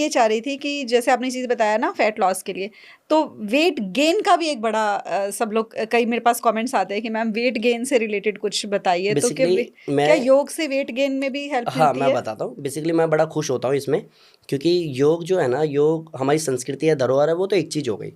ये चाह रही थी कि जैसे आपने चीज़ बताया ना फैट लॉस के लिए, तो वेट गेन का भी एक बड़ा सब लोग कई मेरे पास कमेंट्स आते हैं कि मैम वेट गेन से रिलेटेड कुछ बताइए, तो बेसिकली क्या मैं योग से वेट गेन में भी हेल्प हाँ, मिलती मैं है? बताता हूँ। बेसिकली मैं बड़ा खुश होता हूँ इसमें, क्योंकि योग जो है ना, योग हमारी संस्कृति है, धरोहर है, वो तो एक चीज़ हो गई।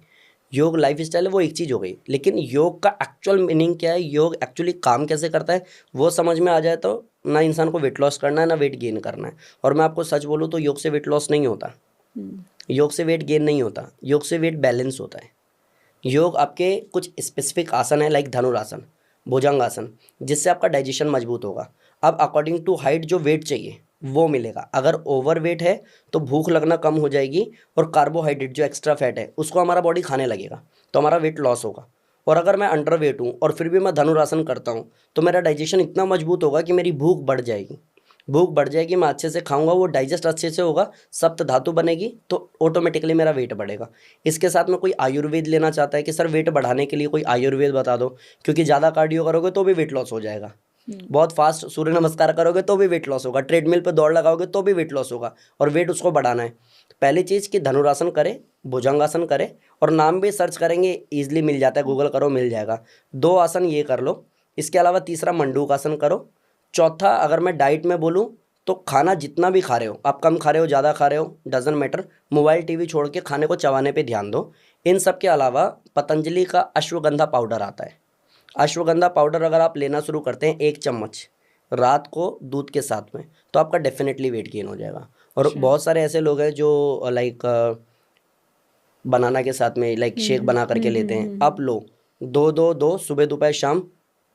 योग लाइफ़स्टाइल है, वो एक चीज़ हो गई। लेकिन योग का एक्चुअल मीनिंग क्या है, योग एक्चुअली काम कैसे करता है, वो समझ में आ जाए तो ना इंसान को वेट लॉस करना है, ना वेट गेन करना है। और मैं आपको सच बोलूँ तो योग से वेट लॉस नहीं होता, हुँ, योग से वेट गेन नहीं होता, योग से वेट बैलेंस होता है। योग आपके कुछ स्पेसिफिक आसन है, लाइक धनुरासन, भुजंगासन, जिससे आपका डाइजेशन मजबूत होगा। अब अकॉर्डिंग टू हाइट जो वेट चाहिए वो मिलेगा। अगर ओवर वेट है तो भूख लगना कम हो जाएगी, और कार्बोहाइड्रेट जो एक्स्ट्रा फैट है उसको हमारा बॉडी खाने लगेगा, तो हमारा वेट लॉस होगा। और अगर मैं अंडर वेट हूँ और फिर भी मैं धनुरासन करता हूँ, तो मेरा डाइजेशन इतना मजबूत होगा कि मेरी भूख बढ़ जाएगी। भूख बढ़ जाएगी, मैं अच्छे से खाऊंगा, वो डाइजेस्ट अच्छे से होगा, सप्त धातु बनेगी, तो ऑटोमेटिकली मेरा वेट बढ़ेगा। इसके साथ में कोई आयुर्वेद लेना चाहता है कि सर वेट बढ़ाने के लिए कोई आयुर्वेद बता दो, क्योंकि ज़्यादा कार्डियो करोगे तो भी वेट लॉस हो जाएगा, हुँ, बहुत फास्ट सूर्य नमस्कार करोगे तो भी वेट लॉस होगा, ट्रेडमिल पे दौड़ लगाओगे तो भी वेट लॉस होगा, और वेट उसको बढ़ाना है। पहली चीज़ कि धनुरासन करे, भुजंगासन करे, और नाम भी सर्च करेंगे ईजिली मिल जाता है, गूगल करो मिल जाएगा। 2 आसन ये कर लो। इसके अलावा तीसरा मंडूकासन करो। चौथा, अगर मैं डाइट में बोलूँ तो खाना जितना भी खा रहे हो, आप कम खा रहे हो, ज़्यादा खा रहे हो, डजंट मैटर, मोबाइल टीवी छोड़ के खाने को चबाने पे ध्यान दो। इन सब के अलावा पतंजलि का अश्वगंधा पाउडर आता है। अश्वगंधा पाउडर अगर आप लेना शुरू करते हैं 1 चम्मच रात को दूध के साथ में, तो आपका डेफिनेटली वेट गेन हो जाएगा। और अच्छा। बहुत सारे ऐसे लोग हैं जो लाइक बनाना के साथ में लाइक हुँ, शेक हुँ, बना करके हुँ, लेते हुँ, हैं। हुँ, आप हुँ। लो, 2-2-2 सुबह दोपहर शाम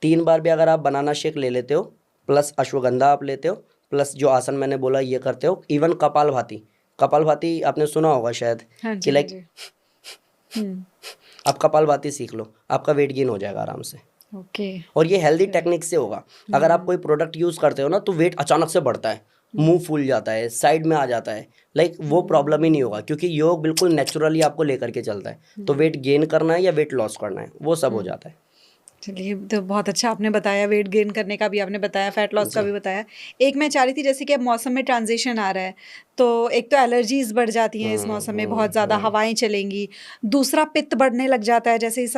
3 बार भी अगर आप बनाना शेक ले लेते हो, प्लस अश्वगंधा आप लेते हो, प्लस जो आसन मैंने बोला ये करते हो, इवन कपालभाति, कपालभाति आपने सुना होगा शायद, हाँ कि जी, हाँ लाइक जी। हुँ, आप कपालभाति सीख लो, आपका वेट गेन हो जाएगा आराम से। ओके। और ये हेल्दी अच्छा। टेक्निक से होगा। अगर आप हुँ, कोई प्रोडक्ट यूज़ करते हो ना, तो वेट अचानक से बढ़ता है, हुँ, मुंह फूल जाता है, साइड में आ जाता है, लाइक वो प्रॉब्लम ही नहीं होगा, हुँ, क्योंकि योग बिल्कुल नेचुरली आपको लेकर के चलता है। तो हुँ, वेट गेन करना है या वेट लॉस करना है, वो सब हो हुँ। जाता है। चलिए, तो बहुत अच्छा आपने बताया, वेट गेन करने का भी आपने बताया, फैट लॉस का जी। भी बताया। एक मैं चाह रही थी जैसे कि अब मौसम में ट्रांज़िशन आ रहा है, तो एक तो एलर्जीज़ बढ़ जाती हैं इस हुँ, मौसम में, हुँ, बहुत ज़्यादा हुँ। हवाएँ चलेंगी। दूसरा पित्त बढ़ने लग जाता है, जैसे ही